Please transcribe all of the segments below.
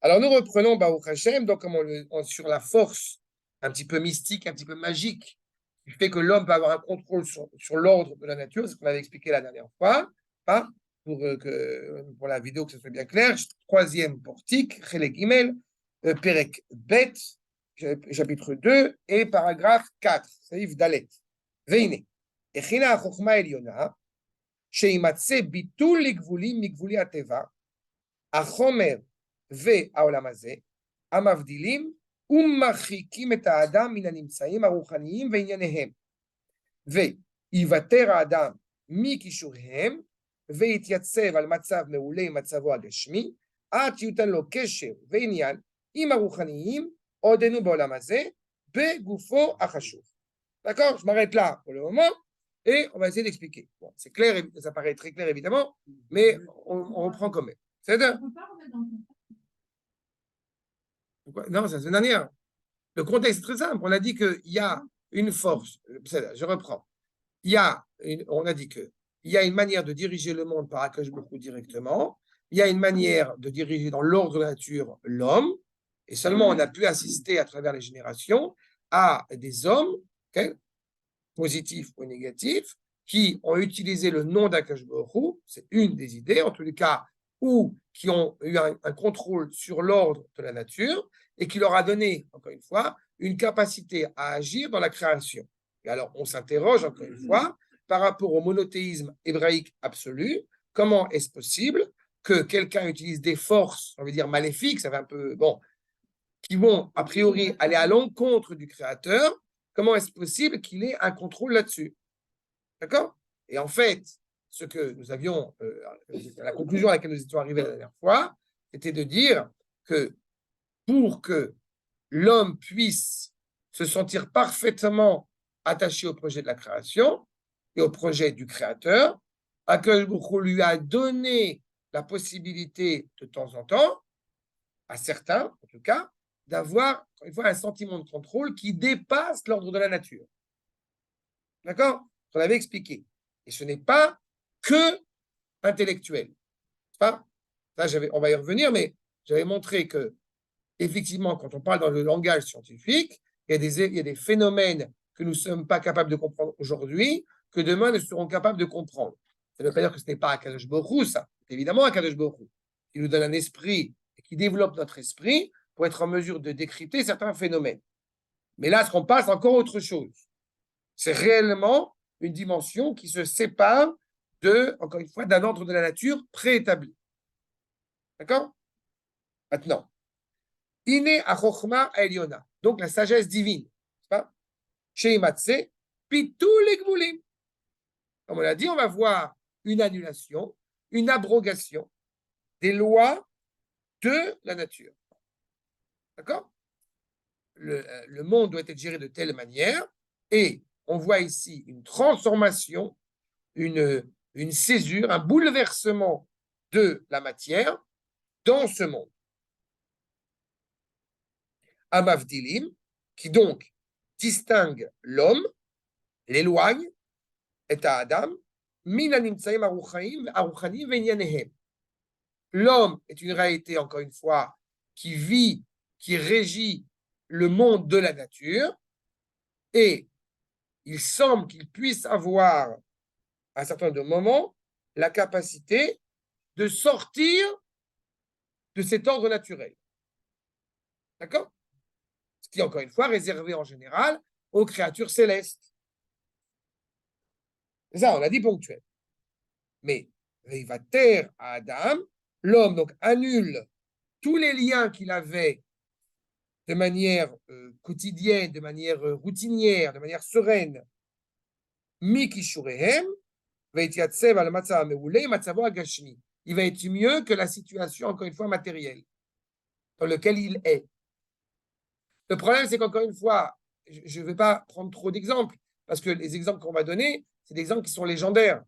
Alors, nous reprenons Baruch Hashem, donc sur la force un petit peu mystique, un petit peu magique, qui fait que l'homme peut avoir un contrôle sur l'ordre de la nature, c'est ce qu'on avait expliqué la dernière fois, hein, pour la vidéo que ce soit bien clair. Troisième portique, Chelek Gimel, Perek Bet, chapitre 2, et paragraphe 4, Saïf Dalet. Veine, Echina Chochma Eliona, Sheimatse Bitul Ligvulim Migvuli Ateva, החומר והעולם הזה, המבדילים ומרחיקים את האדם מן הנמצאים הרוחניים וענייניהם, ויוותר האדם מכישוריהם, ויתייצב על מצב מעולה עם מצבו הגשמי, עד שיותן לו קשר ועניין עם הרוחניים, עודנו בעולם הזה, בגופו החשוב. D'accord? Je m'arrête là pour le moment, et on va essayer d'expliquer. Bon, c'est clair, ça paraît très clair évidemment, mais on reprend quand même. C'est ça? Non, c'est une dernière. Le contexte est très simple. On a dit qu'il y a une force. Je reprends. On a dit qu'il y a une manière de diriger le monde par Akash Baruch directement. Il y a une manière de diriger dans l'ordre de la nature l'homme. Et seulement on a pu assister à travers les générations à des hommes, okay, positifs ou négatifs, qui ont utilisé le nom d'Akash Baruch, c'est une des idées, en tous les cas, ou qui ont eu un contrôle sur l'ordre de la nature et qui leur a donné, encore une fois, une capacité à agir dans la création. Et alors, on s'interroge, encore une fois, par rapport au monothéisme hébraïque absolu, comment est-ce possible que quelqu'un utilise des forces, on va dire maléfiques, ça va un peu, bon, qui vont a priori aller à l'encontre du Créateur, comment est-ce possible qu'il ait un contrôle là-dessus? D'accord? Et en fait, ce que nous avions, la conclusion à laquelle nous étions arrivés la dernière fois, c'était de dire que pour que l'homme puisse se sentir parfaitement attaché au projet de la création et au projet du Créateur, Akadosh Baruch Hu lui a donné la possibilité de temps en temps, à certains en tout cas, d'avoir, encore une fois, un sentiment de contrôle qui dépasse l'ordre de la nature. D'accord? On l'avait expliqué. Et ce n'est pas que intellectuel. Pas là, on va y revenir, mais j'avais montré que, effectivement, quand on parle dans le langage scientifique, il y a des phénomènes que nous ne sommes pas capables de comprendre aujourd'hui, que demain nous serons capables de comprendre. Ça ne veut pas dire que ce n'est pas Akadosh Baruch Hu, ça. C'est évidemment Akadosh Baruch Hu, qui nous donne un esprit et qui développe notre esprit pour être en mesure de décrypter certains phénomènes. Mais là, ce qu'on passe, encore autre chose. C'est réellement une dimension qui se sépare encore une fois, d'un ordre de la nature préétabli. D'accord? Maintenant, Ine Achochma Eliona, donc la sagesse divine, n'est-ce pas? Sheimatse, Pitou Legvulim. Comme on l'a dit, on va voir une annulation, une abrogation des lois de la nature. D'accord? Le monde doit être géré de telle manière, et on voit ici une transformation, une césure, un bouleversement de la matière dans ce monde. Amavdilim, qui donc distingue l'homme, l'éloigne, et à Adam, l'homme est une réalité, encore une fois, qui vit, qui régit le monde de la nature, et il semble qu'il puisse avoir, à un certain nombre de moments, la capacité de sortir de cet ordre naturel. D'accord? Ce qui est encore une fois réservé en général aux créatures célestes. C'est ça, on l'a dit ponctuel. Mais il va taire à Adam, l'homme donc annule tous les liens qu'il avait de manière quotidienne, de manière routinière, de manière sereine. Mikishurehem, il va être mieux que la situation, encore une fois, matérielle, dans laquelle il est. Le problème, c'est qu'encore une fois, je ne vais pas prendre trop d'exemples, parce que les exemples qu'on va donner, c'est des exemples qui sont légendaires.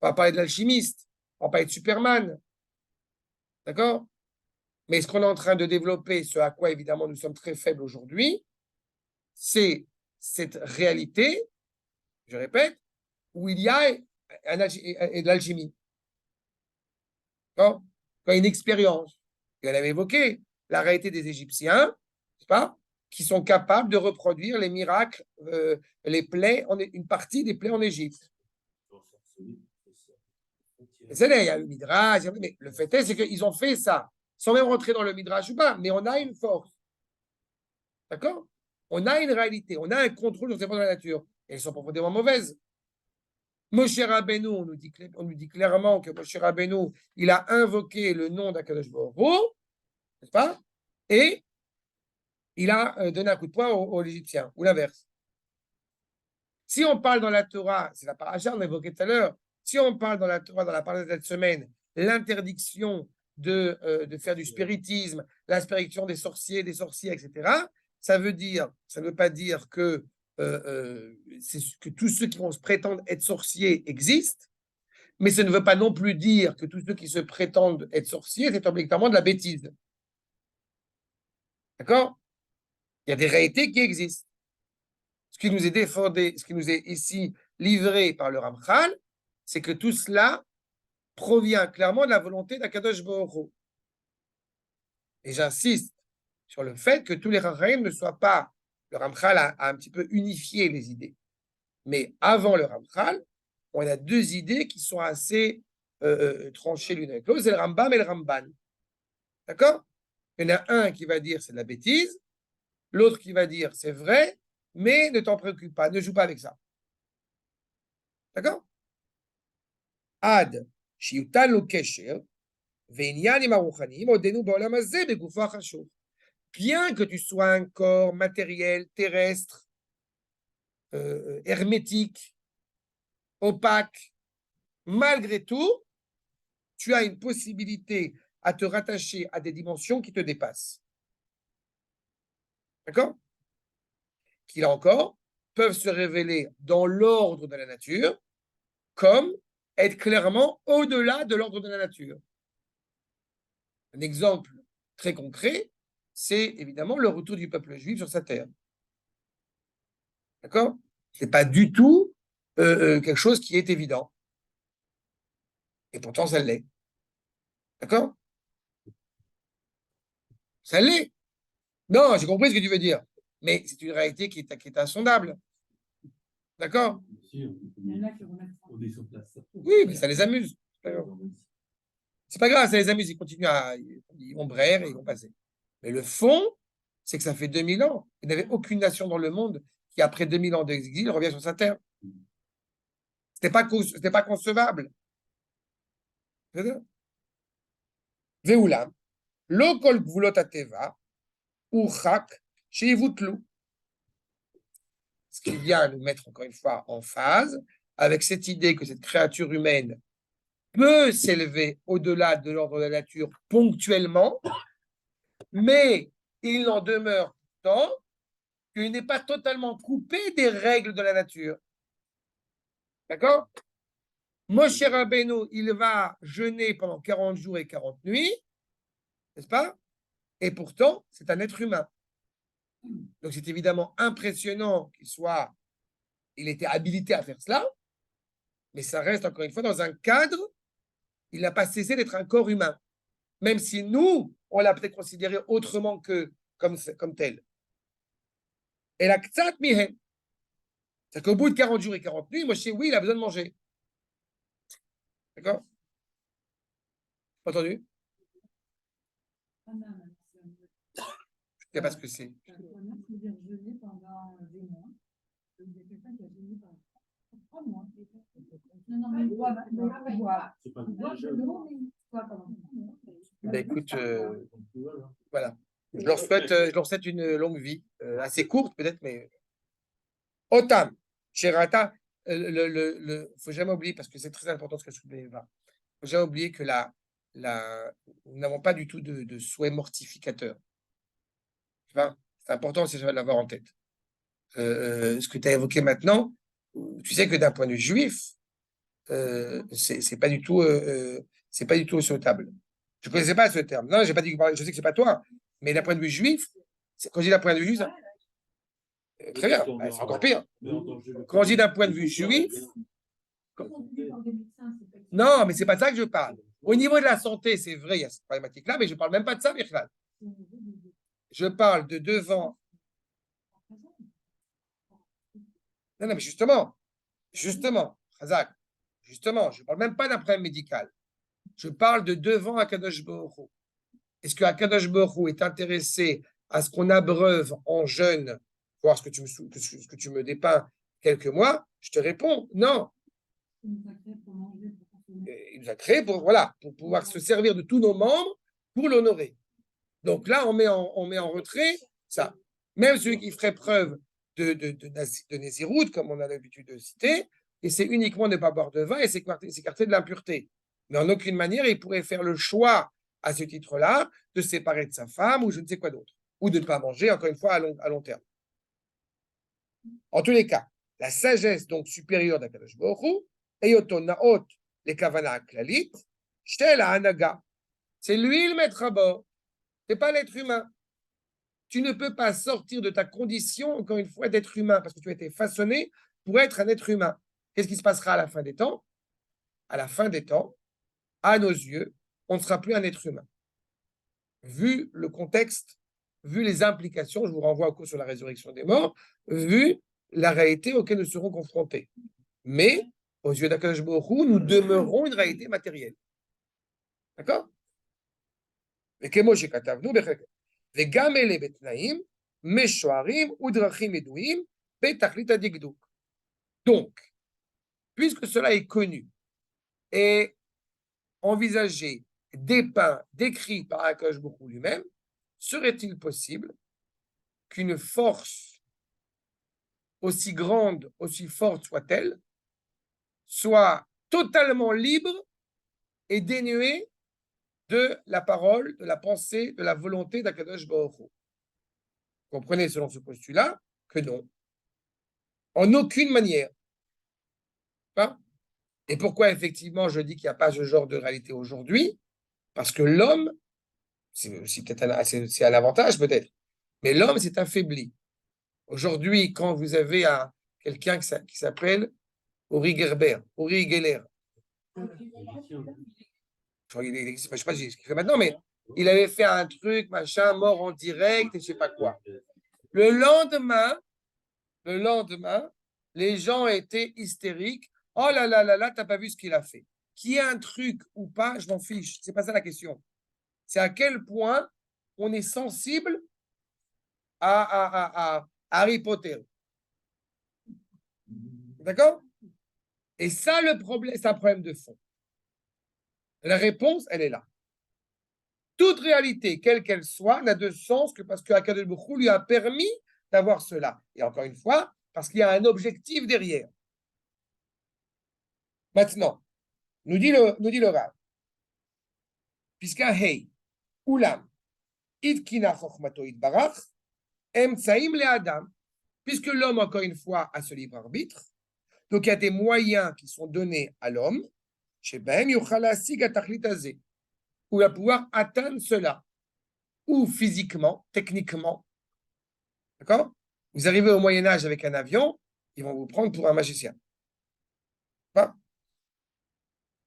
On va parler de l'alchimiste, on va parler de Superman. D'accord? Mais ce qu'on est en train de développer, ce à quoi évidemment nous sommes très faibles aujourd'hui, c'est cette réalité, je répète, où il y a de l'alchimie. Quand il y a une expérience, Et on avait évoqué la réalité des Égyptiens, n'est-ce pas, qui sont capables de reproduire les miracles, les plaies, une partie des plaies en Égypte. C'est là, il y a le Midrash, mais le fait est, c'est qu'ils ont fait ça, sans même rentrer dans le Midrash ou pas, mais on a une force. D'accord? On a une réalité, on a un contrôle sur ces forces de la nature. Et elles sont profondément mauvaises. Moshe Rabbeinu, on nous dit clairement que Moshe Rabbeinu, il a invoqué le nom d'Akadosh Baruch Hu, n'est-ce pas? Et il a donné un coup de poing aux Égyptiens, ou l'inverse. Si on parle dans la Torah, c'est la paracha, on l'a évoqué tout à l'heure, si on parle dans la Torah, dans la paracha de cette semaine, l'interdiction de faire du spiritisme, l'interdiction des sorciers, des sorciers, etc., ça ne veut pas dire que, que tous ceux qui vont se prétendre être sorciers existent, mais ça ne veut pas non plus dire que tous ceux qui se prétendent être sorciers, c'est obligatoirement de la bêtise. D'accord? Il y a des réalités qui existent. Ce qui nous est défendu, ce qui nous est ici livré par le Ramchal, c'est que tout cela provient clairement de la volonté d'Akadosh Baruch Hu. Et j'insiste sur le fait que tous les Ramchalim ne soient pas. Le Ramchal a un petit peu unifié les idées. Mais avant le Ramchal, on a deux idées qui sont assez tranchées l'une avec l'autre, c'est le Rambam et le Ramban. D'accord? Il y en a un qui va dire c'est de la bêtise, l'autre qui va dire c'est vrai, mais ne t'en préoccupe pas, ne joue pas avec ça. D'accord? Ad, shiutan lo kesher, ve'inyan im haruchanim, odenu ba'olam hazeh begufo hachashuv. Bien que tu sois un corps matériel, terrestre, hermétique, opaque, malgré tout, tu as une possibilité à te rattacher à des dimensions qui te dépassent. D'accord? Qui, là encore, peuvent se révéler dans l'ordre de la nature, comme être clairement au-delà de l'ordre de la nature. Un exemple très concret, c'est évidemment le retour du peuple juif sur sa terre. D'accord? Ce n'est pas du tout quelque chose qui est évident. Et pourtant, ça l'est. D'accord? Ça l'est. Non, j'ai compris ce que tu veux dire. Mais c'est une réalité qui est insondable. D'accord? Oui, mais ça les amuse. C'est pas grave, ça les amuse. Ils vont braire et ils vont passer. Mais le fond, c'est que ça fait 2000 ans. Il n'y avait aucune nation dans le monde qui, après 2000 ans d'exil, revient sur sa terre. Ce n'était pas concevable. Veoulam, lo kol gvulot hateva, urchak, sheivutlu. Ce qui vient nous mettre encore une fois en phase avec cette idée que cette créature humaine peut s'élever au-delà de l'ordre de la nature ponctuellement, mais il n'en demeure pourtant qu'il n'est pas totalement coupé des règles de la nature. D'accord? Moshe Rabbeinu, il va jeûner pendant 40 jours et 40 nuits, n'est-ce pas? Et pourtant, c'est un être humain. Donc, c'est évidemment impressionnant il était habilité à faire cela, mais ça reste encore une fois dans un cadre, il n'a pas cessé d'être un corps humain, même si nous, on l'a peut-être considéré autrement que comme tel. Et la ktsat mihen, c'est qu'au bout de 40 jours et 40 nuits, Moshe, oui, il a besoin de manger. D'accord? Entendu? Je ne sais pas ce que c'est. Ben écoute, voilà. Je leur souhaite une longue vie, assez courte peut-être, mais Otam, Sherata, faut jamais oublier, parce que c'est très important ce que je soulevais, faut jamais oublier que nous n'avons pas du tout de souhait mortificateur. C'est important aussi de l'avoir en tête. Ce que tu as évoqué maintenant, tu sais que d'un point de vue juif, c'est pas du tout souhaitable. Je ne connaissais pas ce terme. Non, j'ai pas dit je sais que c'est pas toi, mais d'un point de vue juif, quand je dis d'un point de vue juif, très bien, c'est encore pire. Quand je dis d'un point de vue juif, non, mais c'est pas ça que je parle. Au niveau de la santé, c'est vrai, il y a cette problématique-là, mais je ne parle même pas de ça, Birklal. Je parle de devant. Non, non, mais justement, Khazak, justement, je ne parle même pas d'un problème médical. Je parle de devant Akadosh Baruch Hu. Est-ce que Akadosh Baruch Hu est intéressé à ce qu'on abreuve en jeûne, voir ce que tu me dépeins quelques mois? Je te réponds, non. Il nous a créé pour, voilà, pour pouvoir se servir de tous nos membres pour l'honorer. Donc là, on met en retrait ça. Même celui qui ferait preuve de Nézirout, comme on a l'habitude de citer, et c'est uniquement ne pas boire de vin et s'écarter de l'impureté. Mais en aucune manière, il pourrait faire le choix, à ce titre-là, de se séparer de sa femme ou je ne sais quoi d'autre. Ou de ne pas manger, encore une fois, à long terme. En tous les cas, la sagesse donc supérieure d'Akadosh Baruch Hu, Eyoto Naot, les Kavana Klalit, Shtel Hanaga. C'est lui le maître à bord. Ce n'est pas l'être humain. Tu ne peux pas sortir de ta condition, encore une fois, d'être humain, parce que tu as été façonné pour être un être humain. Qu'est-ce qui se passera à la fin des temps? À la fin des temps, à nos yeux, on ne sera plus un être humain. Vu le contexte, vu les implications, je vous renvoie au cours sur la résurrection des morts, vu la réalité auquel nous serons confrontés. Mais, aux yeux d'Akadosh Baruch Hu, nous demeurons une réalité matérielle. D'accord? וכמו שכתבנו בחלק, וגם אלה בתנאים משוערים ודרכים ידועים בתכלית הדקדוק. Donc, puisque cela est connu et envisagé, dépeint, décrit par Akadosh Baruch Hu lui-même, serait-il possible qu'une force aussi grande, aussi forte soit-elle, soit totalement libre et dénuée de la parole, de la pensée, de la volonté d'Akadosh Baruch Hu? Comprenez selon ce postulat que non. En aucune manière. Hein? Et pourquoi effectivement je dis qu'il n'y a pas ce genre de réalité aujourd'hui? Parce que l'homme, c'est peut-être c'est un avantage peut-être, mais l'homme s'est affaibli. Aujourd'hui, quand vous avez quelqu'un qui s'appelle Uri Gerber, Uri Geller, je ne sais pas ce qu'il fait maintenant, mais il avait fait un truc, machin, mort en direct et je ne sais pas quoi. Le lendemain, les gens étaient hystériques. Oh là là là là, t'as pas vu ce qu'il a fait. Qu'il y ait un truc ou pas, je m'en fiche. C'est pas ça la question. C'est à quel point on est sensible à Harry Potter. D'accord? Et ça, le problème, c'est un problème de fond. La réponse, elle est là. Toute réalité, quelle qu'elle soit, n'a de sens que parce que Akadosh Baruch Hu lui a permis d'avoir cela. Et encore une fois, parce qu'il y a un objectif derrière. Maintenant, nous dit le Rav, puisqu'un hey, Ulam, Idkina Chochmato Idbarach, Emtsaim le Adam, puisque l'homme, encore une fois, a ce libre arbitre, donc il y a des moyens qui sont donnés à l'homme, Sheben Yuchalasig Atachlitaze, où il va pouvoir atteindre cela, ou physiquement, techniquement. D'accord? Vous arrivez au Moyen-Âge avec un avion, ils vont vous prendre pour un magicien.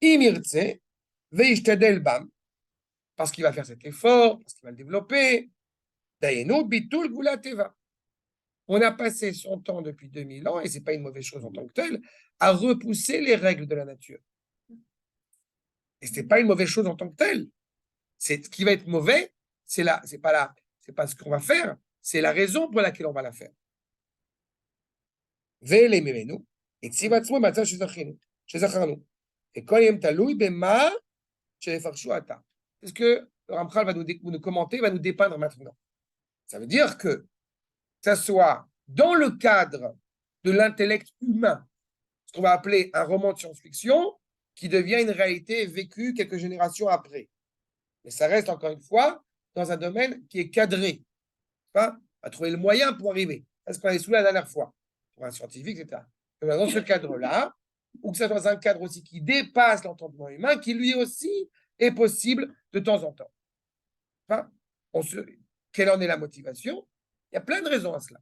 Imirtse, Veishtadel Bam, parce qu'il va faire cet effort, parce qu'il va le développer. Dayenu Bitul Gula Teva. On a passé son temps depuis 2000 ans, et ce n'est pas une mauvaise chose en tant que telle, à repousser les règles de la nature. Et ce n'est pas une mauvaise chose en tant que telle. Ce qui va être mauvais, c'est pas ce qu'on va faire, c'est la raison pour laquelle on va la faire. Et quand il c'est ce que le Ramchal va nous commenter, va nous dépeindre maintenant. Ça veut dire que ça soit dans le cadre de l'intellect humain, ce qu'on va appeler un roman de science-fiction, qui devient une réalité vécue quelques générations après. Mais ça reste encore une fois dans un domaine qui est cadré. Hein, à trouver le moyen pour arriver. C'est ce qu'on avait sous la dernière fois, pour un scientifique, etc. Dans ce cadre-là, ou que ça soit dans un cadre aussi qui dépasse l'entendement humain, qui lui aussi est possible de temps en temps. Hein, quelle en est la motivation? Il y a plein de raisons à cela.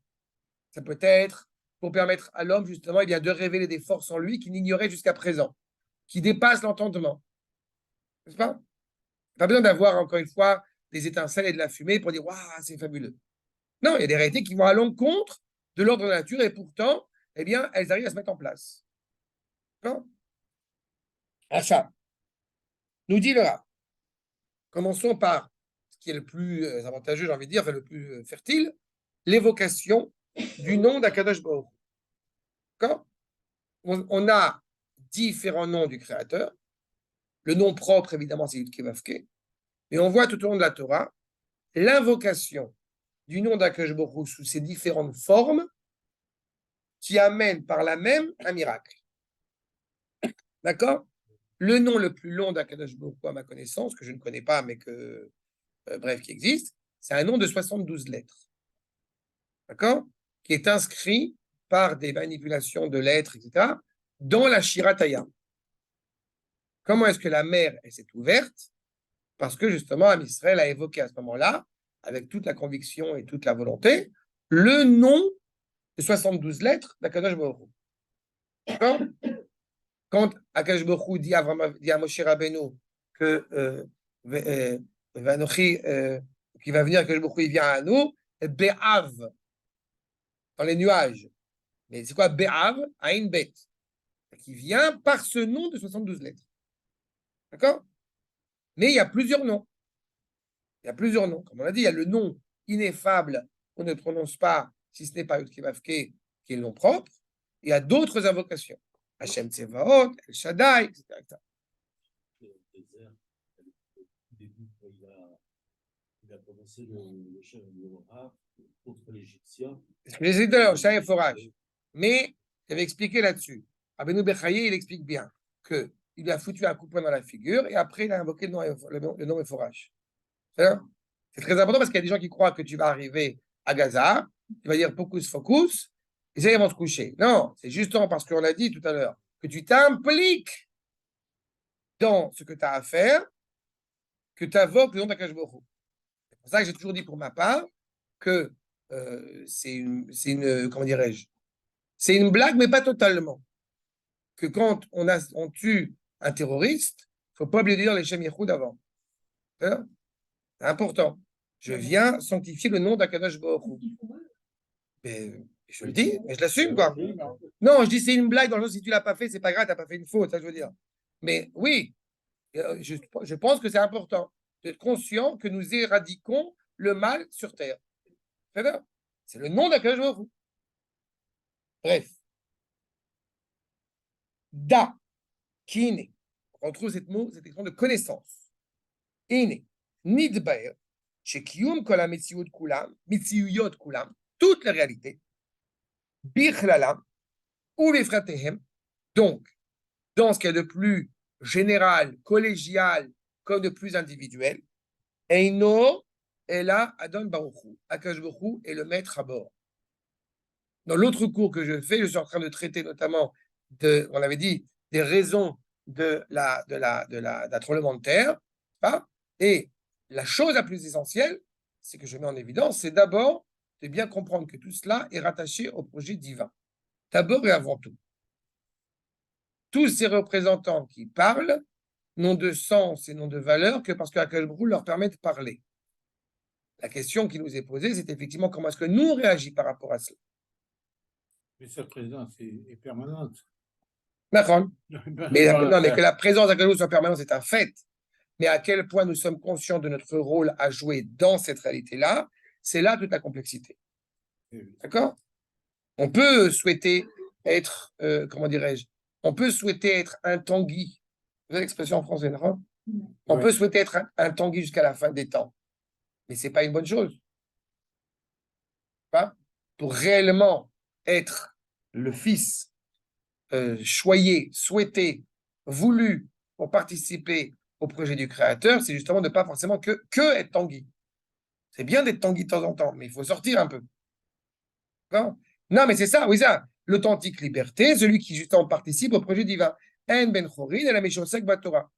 Ça peut être pour permettre à l'homme, justement, de révéler des forces en lui qu'il n'ignorait jusqu'à présent, qui dépassent l'entendement. n'est-ce pas? Pas besoin d'avoir, encore une fois, des étincelles et de la fumée pour dire, waouh, c'est fabuleux. Non, il y a des réalités qui vont à l'encontre de l'ordre de la nature et pourtant, eh bien, elles arrivent à se mettre en place. D'accord? Achat. Nous dit le Rav. Commençons par ce qui est le plus avantageux, j'ai envie de dire, enfin, le plus fertile, l'évocation du nom d'Akadosh Baruch. D'accord? On a différents noms du Créateur. Le nom propre, évidemment, c'est Yudkevavke. Mais on voit tout au long de la Torah l'invocation du nom d'Akadosh Baruch sous ses différentes formes qui amène par là même un miracle. D'accord? Le nom le plus long d'Akadosh Baruch Hu, à ma connaissance, que je ne connais pas, mais que, bref, qui existe, c'est un nom de 72 lettres. D'accord? Qui est inscrit par des manipulations de lettres, etc., dans la Shirataya. Comment est-ce que la mer s'est ouverte? Parce que justement, Am Israël a évoqué à ce moment-là, avec toute la conviction et toute la volonté, le nom de 72 lettres d'Akadosh Baruch Hu. D'accord? Quand Akadosh Baruch Hu dit à Moshe Rabbeinu que Vanochi, qui va venir, Akadosh Baruch Hu, il vient à nous, Be'av, dans les nuages. Mais c'est quoi Be'av? Ain Bet. Qui vient par ce nom de 72 lettres. D'accord? Mais il y a plusieurs noms. Il y a plusieurs noms. Comme on l'a dit, il y a le nom ineffable qu'on ne prononce pas si ce n'est pas Yud-Kevavke, qui est le nom propre. Il y a d'autres invocations. Hachem Tsevaot, El Shaddai, etc., etc. Le désert, au début, quand il a commencé le rap contre l'Égyptien. C'est ce que j'ai dit tout à l'heure, Shai et Forage. Mais j'avais expliqué là-dessus. Abenu Bechaye, il explique bien qu'il lui a foutu un coup de poing dans la figure et après il a invoqué le nom et Forage. C'est très important parce qu'il y a des gens qui croient que tu vas arriver à Gaza, tu vas dire focus, focus, et ça, ils vont se coucher. Non, c'est justement parce qu'on l'a dit tout à l'heure, que tu t'impliques dans ce que tu as à faire, que tu invoques le nom d'Akash Baruch Hu. C'est pour ça que j'ai toujours dit pour ma part que c'est une, comment dirais-je, c'est une blague, mais pas totalement. Que quand on tue un terroriste, il ne faut pas oublier de dire les Shem Yehoud avant. C'est important. Je viens sanctifier le nom d'Akadosh Baruch Hu. Mais je le dis, mais je l'assume, quoi. Non, je dis c'est une blague dans le sens si tu l'as pas fait, c'est pas grave, tu n'as pas fait une faute, ça je veux dire. Mais oui, je pense que c'est important d'être conscient que nous éradiquons le mal sur Terre. C'est le nom d'Akadosh Baruch Hu. Bref. Da, kine. On retrouve cette expression de connaissance. Ine, nidbaer, shekiyum kol ha-metziut kulam, metziyut kulam, toutes les réalités, bichlalam, ou bifratehem, donc, dans ce qu'il y a de plus général, collégial, comme de plus individuel, Eino, Ela, Adon Baruchu, Akash Baruchu est le maître à bord. Dans l'autre cours que je fais, je suis en train de traiter notamment on avait dit, des raisons de d'un tremblement de terre, hein, et la chose la plus essentielle, c'est que je mets en évidence, c'est d'abord de bien comprendre que tout cela est rattaché au projet divin. D'abord et avant tout. Tous ces représentants qui parlent n'ont de sens et n'ont de valeur que parce que Akash Baruch Hu leur permet de parler. La question qui nous est posée, c'est effectivement comment est-ce que nous on réagit par rapport à cela. Mais cette présence est permanente. D'accord. Mais que la présence d'Akash Baruch Hu soit permanente, c'est un fait. Mais à quel point nous sommes conscients de notre rôle à jouer dans cette réalité-là, c'est là toute la complexité. D'accord? On peut souhaiter être, comment dirais-je, on peut souhaiter être un Tanguy. Vous avez l'expression en français, non? On peut souhaiter être un Tanguy jusqu'à la fin des temps. Mais ce n'est pas une bonne chose. Pas? Pour réellement être le fils choyé, souhaité, voulu pour participer au projet du Créateur, c'est justement de ne pas forcément que être Tanguy. C'est bien d'être Tanguy de temps en temps, mais il faut sortir un peu. Non, mais c'est ça, oui, ça. L'authentique liberté, celui qui justement participe au projet divin. En ben chorin et la meshosek Torah.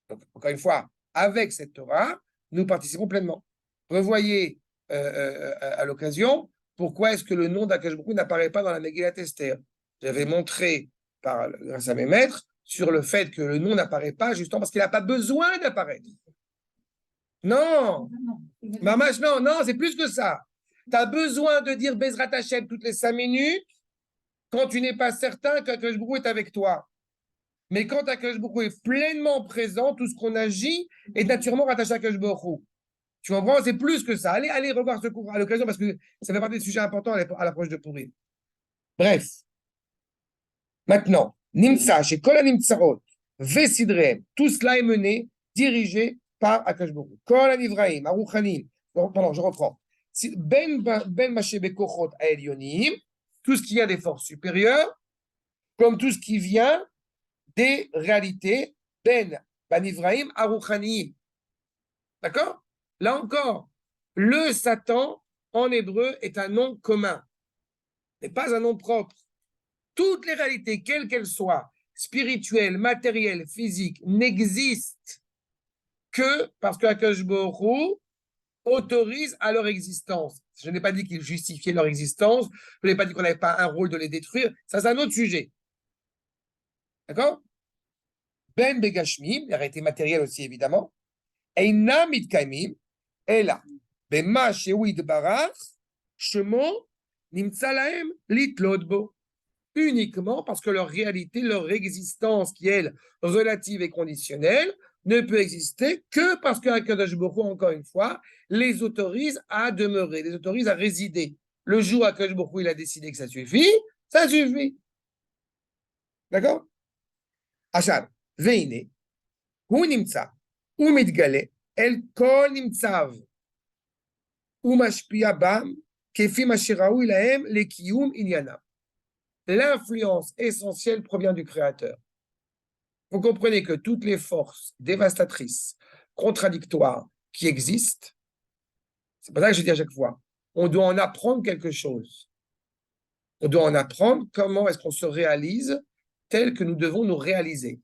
Donc, encore une fois, avec cette Torah, nous participons pleinement. Revoyez à l'occasion pourquoi est-ce que le nom d'Akash Baruch Hu n'apparaît pas dans la Megillat Esther. J'avais montré, grâce à mes maîtres, sur le fait que le nom n'apparaît pas, justement parce qu'il n'a pas besoin d'apparaître. Non, Mamash, non, non, c'est plus que ça. Tu as besoin de dire Bezrat Hashem toutes les 5 minutes quand tu n'es pas certain qu'Akadosh Baruch Hu est avec toi. Mais quand Akadosh Baruch Hu est pleinement présent, tout ce qu'on agit est naturellement rattaché à Akadosh Baruch Hu. Tu comprends? C'est plus que ça. Allez revoir ce cours à l'occasion parce que ça fait partie des sujets importants à l'approche de Purim. Bref. Maintenant, Nimsa, chez Kol Nimtsarot, Vesidrehem, tout cela est mené, dirigé par Akadosh Baruch Hu. Kol Ivraim, Aruchanim, pardon, je reprends. Ben Mashe Bekochot Aelionim, tout ce qui vient des forces supérieures, comme tout ce qui vient des réalités, Ben Ivraim, Aruchanim. D'accord? Là encore, le Satan, en hébreu, est un nom commun, n'est pas un nom propre. Toutes les réalités, quelles qu'elles soient, spirituelles, matérielles, physiques, n'existent que parce que Akadosh Baruch Hu autorise à leur existence. Je n'ai pas dit qu'il justifiait leur existence, je n'ai pas dit qu'on n'avait pas un rôle de les détruire, ça c'est un autre sujet. D'accord? Ben Begashmim, les réalités matérielles aussi évidemment, Eina Mitkaimim, et là, Bema Shehu Barach, Shemo, Nimtza Lahem, Litlot Bo. Uniquement parce que leur réalité, leur existence, qui est elle, relative et conditionnelle, ne peut exister que parce qu'Akadosh Baruch Hu, encore une fois, les autorise à demeurer, les autorise à résider. Le jour où Akadosh Baruch Hu, il a décidé que ça suffit, ça suffit. D'accord? Achab, Veine, Hu Nimtza, Hu Mitgale, El Kol Nimtzav, Hu Mashpia Bam, Kefi Mashiraou Ilahem, Le Kiyum Inyanam. L'influence essentielle provient du Créateur. Vous comprenez que toutes les forces dévastatrices, contradictoires qui existent, c'est pour ça que je dis à chaque fois, on doit en apprendre quelque chose. On doit en apprendre comment est-ce qu'on se réalise tel que nous devons nous réaliser.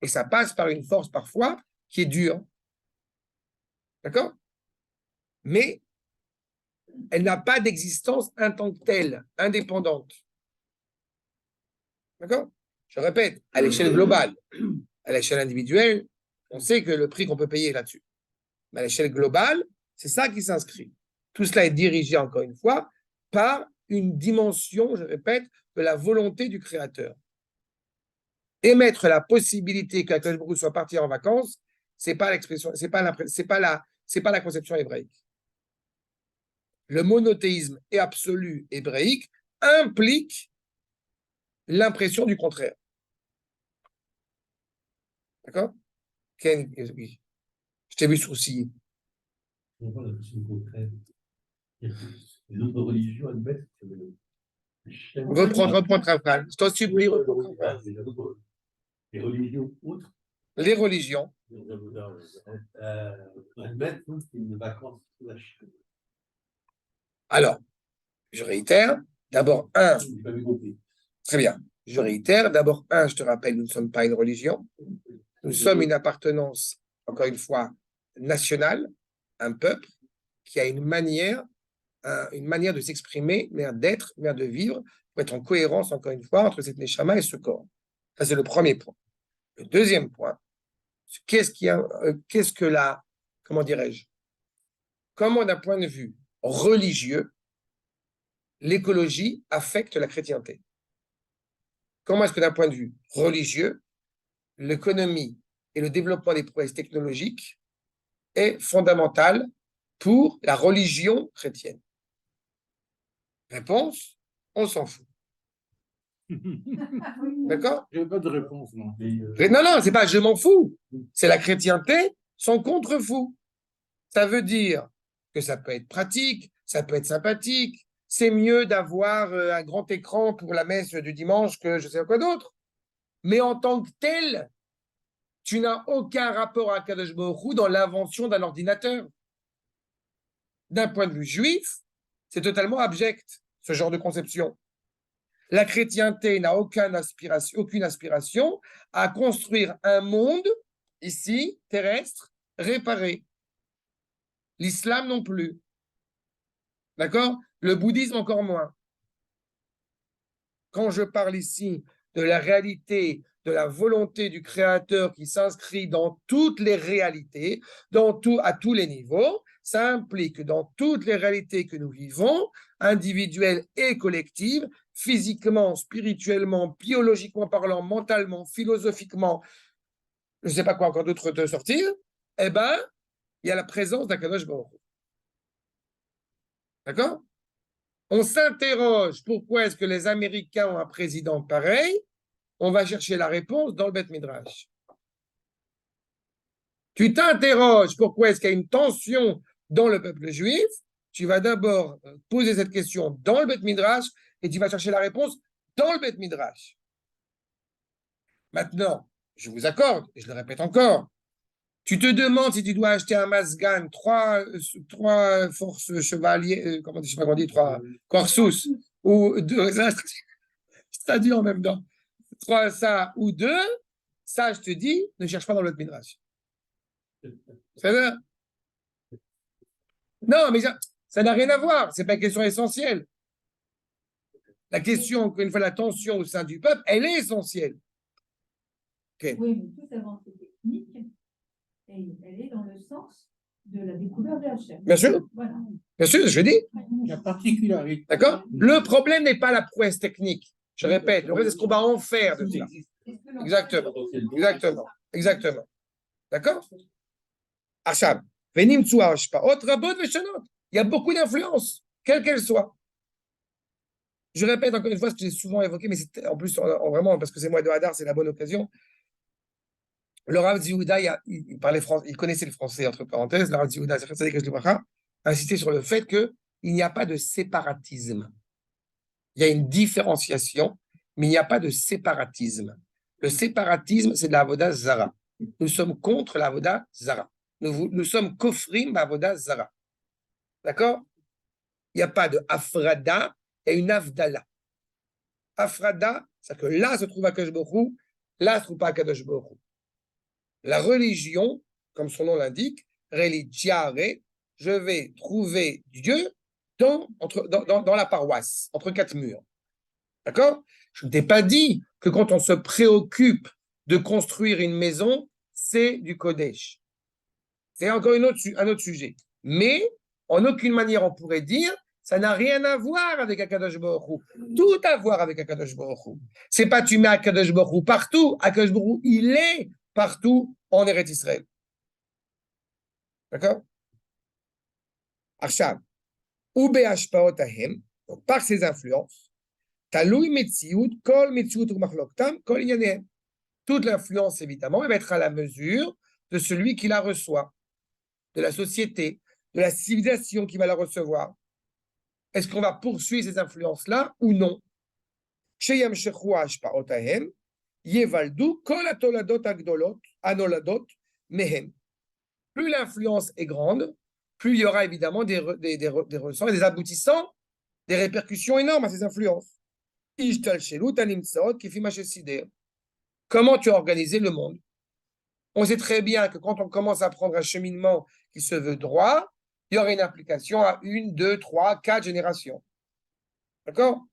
Et ça passe par une force parfois qui est dure. D'accord? Mais elle n'a pas d'existence en tant que telle, indépendante. D'accord? Je répète, à l'échelle globale, à l'échelle individuelle, on sait que le prix qu'on peut payer est là-dessus. Mais à l'échelle globale, c'est ça qui s'inscrit. Tout cela est dirigé, encore une fois, par une dimension, je répète, de la volonté du Créateur. Émettre la possibilité qu'Akadosh Baruch Hu soit parti en vacances, c'est pas l'expression, c'est pas la conception hébraïque. Le monothéisme absolu hébraïque implique l'impression du contraire. D'accord? Ken, oui. Je t'ai vu sourciller. Les autres religions admettent que Reprends ta phrase. Je t'en supplie, reprends. les religions outre Les religions admettent qu'une vacance lâche. Alors, je réitère, d'abord, très bien, je réitère, d'abord, je te rappelle, nous ne sommes pas une religion, nous sommes une appartenance, encore une fois, nationale, un peuple qui a une manière de s'exprimer, une manière d'être, une manière de vivre, pour être en cohérence, encore une fois, entre cette neshama et ce corps. Ça, c'est le premier point. Le deuxième point, qu'est-ce que la, comment dirais-je, comment d'un point de vue religieux, l'écologie affecte la chrétienté. Comment est-ce que d'un point de vue religieux, l'économie et le développement des prouesses technologiques est fondamental pour la religion chrétienne? Réponse, on s'en fout. D'accord? Je n'ai pas de réponse, non. Non, c'est pas je m'en fous. C'est la chrétienté, son contre-fou. Ça veut dire que ça peut être pratique, ça peut être sympathique, c'est mieux d'avoir un grand écran pour la messe du dimanche que je sais pas quoi d'autre. Mais en tant que tel, tu n'as aucun rapport à Kadosh Baruch Hu dans l'invention d'un ordinateur. D'un point de vue juif, c'est totalement abject, ce genre de conception. La chrétienté n'a aucune aspiration à construire un monde, ici, terrestre, réparé. L'islam non plus. D'accord? Le bouddhisme encore moins. Quand je parle ici de la réalité, de la volonté du Créateur qui s'inscrit dans toutes les réalités, à tous les niveaux. Ça implique que dans toutes les réalités que nous vivons, individuelles et collectives, physiquement, spirituellement, biologiquement parlant, mentalement, philosophiquement, je ne sais pas quoi encore d'autre de sortir, eh bien, il y a la présence d'Akadosh Baruch Hu. D'accord? On s'interroge pourquoi est-ce que les Américains ont un président pareil. On va chercher la réponse dans le Beth Midrash. Tu t'interroges pourquoi est-ce qu'il y a une tension dans le peuple juif. Tu vas d'abord poser cette question dans le Beth Midrash et tu vas chercher la réponse dans le Beth Midrash. Maintenant, je vous accorde, et je le répète encore, tu te demandes si tu dois acheter un Mazgan, trois forces chevaliers, comment je sais pas comment on dit, trois Corsus, ou deux, je traduis en même temps, trois ça ou deux, ça je te dis, ne cherche pas dans l'autre Midrash. C'est ça? Non, mais ça n'a rien à voir, c'est pas une question essentielle. La question, encore une fois, la tension au sein du peuple, elle est essentielle. Okay. Oui, mais toute avancée technique, elle est dans le sens de la découverte de la chair. Bien sûr. Voilà. Bien sûr, je dis. La particularité. D'accord? Le problème n'est pas la prouesse technique. Je répète, le problème, c'est ce qu'on va en faire de ça. Exactement. Exactement. Exactement. D'accord? Achab. Venim tsuash pa ot rabot veshanot. Il y a beaucoup d'influences, quelle qu'elle soit. Je répète encore une fois ce que j'ai souvent évoqué, mais c'est en plus, vraiment, parce que c'est moi de Hadar, c'est la bonne occasion. Le Rav Ziyouda, il parlait français, il connaissait le français, entre parenthèses. Le Rav Ziyouda, a insisté sur le fait qu'il n'y a pas de séparatisme. Il y a une différenciation, mais il n'y a pas de séparatisme. Le séparatisme, c'est de la avoda zara. Nous sommes contre la avoda zara. Nous sommes kofrim b'avoda zara. D'accord? Il n'y a pas de afrada et une avdala. Afrada, c'est que là se trouve Akadosh Baruch Hu, là se trouve pas Akadosh Baruch Hu. La religion, comme son nom l'indique, religiare, je vais trouver Dieu dans la paroisse, entre quatre murs. D'accord? Je ne t'ai pas dit que quand on se préoccupe de construire une maison, c'est du Kodesh. C'est encore un autre sujet. Mais, en aucune manière, on pourrait dire, ça n'a rien à voir avec Akadosh Baruch Hu. Tout à voir avec Akadosh Baruch Hu. C'est pas tu mets Akadosh Baruch Hu partout. Akadosh Baruch Hu, il est partout en Eretz Israël. D'accord? Arshav. Ube hashpaot ahem, donc par ses influences, taloui metziut, kol metziut ou machloktam, kol inyanehem. Toute l'influence, évidemment, elle va être à la mesure de celui qui la reçoit, de la société, de la civilisation qui va la recevoir. Est-ce qu'on va poursuivre ces influences-là ou non? Sheyamshechu hashpaot ahem, yevaldu kol atoladot agdolot, anoladot mehem. Plus l'influence est grande, plus il y aura évidemment des ressorts et des aboutissants, des répercussions énormes à ces influences. Comment tu as organisé le monde? On sait très bien que quand on commence à prendre un cheminement qui se veut droit, il y aura une application à 1, 2, 3, 4 générations. D'accord?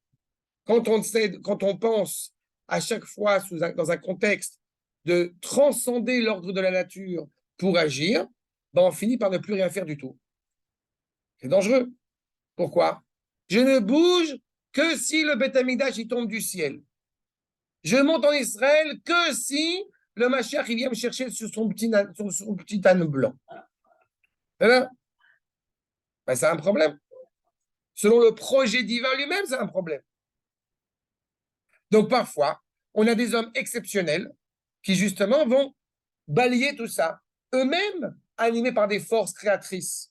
Quand on pense à chaque fois dans un contexte de transcender l'ordre de la nature pour agir, ben on finit par ne plus rien faire du tout. C'est dangereux. Pourquoi? Je ne bouge que si le Beth Amikdash il tombe du ciel. Je monte en Israël que si le Mashiach il vient me chercher sur son petit âne blanc. Ben, c'est un problème. Selon le projet divin lui-même, c'est un problème. Donc parfois, on a des hommes exceptionnels qui justement vont balayer tout ça, eux-mêmes animés par des forces créatrices.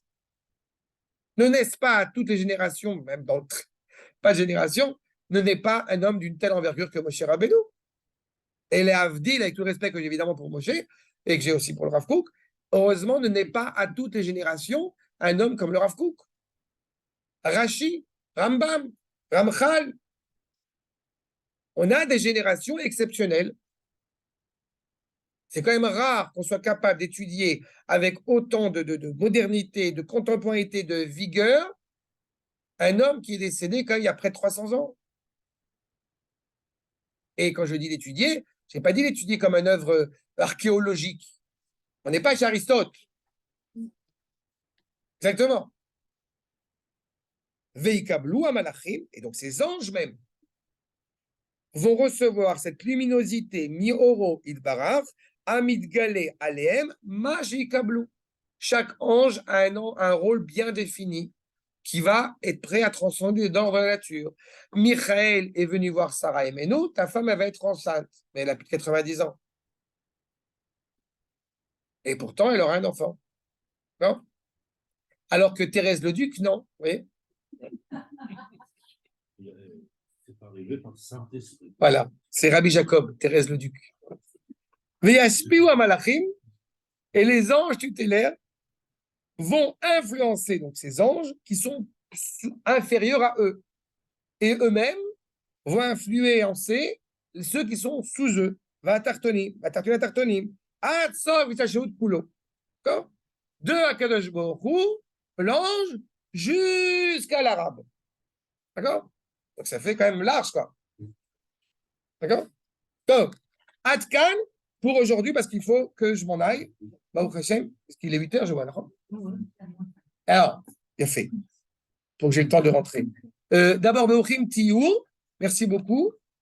Ne naissent pas à toutes les générations, même dans pas de génération, ne naît pas un homme d'une telle envergure que Moshe Rabbeinu. Et les Havdil, avec tout le respect que j'ai évidemment pour Moshe, et que j'ai aussi pour le Rav Kook, heureusement ne naît pas à toutes les générations un homme comme le Rav Kook. Rashi, Rambam, Ramchal. On a des générations exceptionnelles. C'est quand même rare qu'on soit capable d'étudier avec autant de modernité, de contemporanéité, de vigueur, un homme qui est décédé quand il y a près de 300 ans. Et quand je dis l'étudier, je n'ai pas dit l'étudier comme une œuvre archéologique. On n'est pas chez Aristote. Exactement. Veikablou amalachim, et donc ces anges même vont recevoir cette luminosité mi-oro idbarach, amidgale aleem, majikablou. Chaque ange a un rôle bien défini qui va être prêt à transcender dans la nature. Michael est venu voir Sarah et Meno, ta femme elle va être enceinte, mais elle a plus de 90 ans. Et pourtant, elle aura un enfant. Non? Alors que Thérèse le Duc, non. Oui. C'est pas arrivé par Saint-Esprit. Voilà, c'est Rabbi Jacob, Thérèse le Duc. Veyaspiou amalachim, et les anges tutélaires vont influencer donc ces anges qui sont inférieurs à eux. Et eux-mêmes vont influencer ceux qui sont sous eux. Vatartonim, Atsov Vitachehut Kulo. D'accord? De Akadosh Baruch Hu, l'ange, jusqu'à l'arabe. D'accord? Donc ça fait quand même large, quoi. D'accord? Donc, Atkan, pour aujourd'hui, parce qu'il faut que je m'en aille. Baruch Hashem, parce qu'il est 8h, je vois, d'accord? Alors, bien fait. Pour que j'ai le temps de rentrer. D'abord, Beochim Tiyur, merci beaucoup.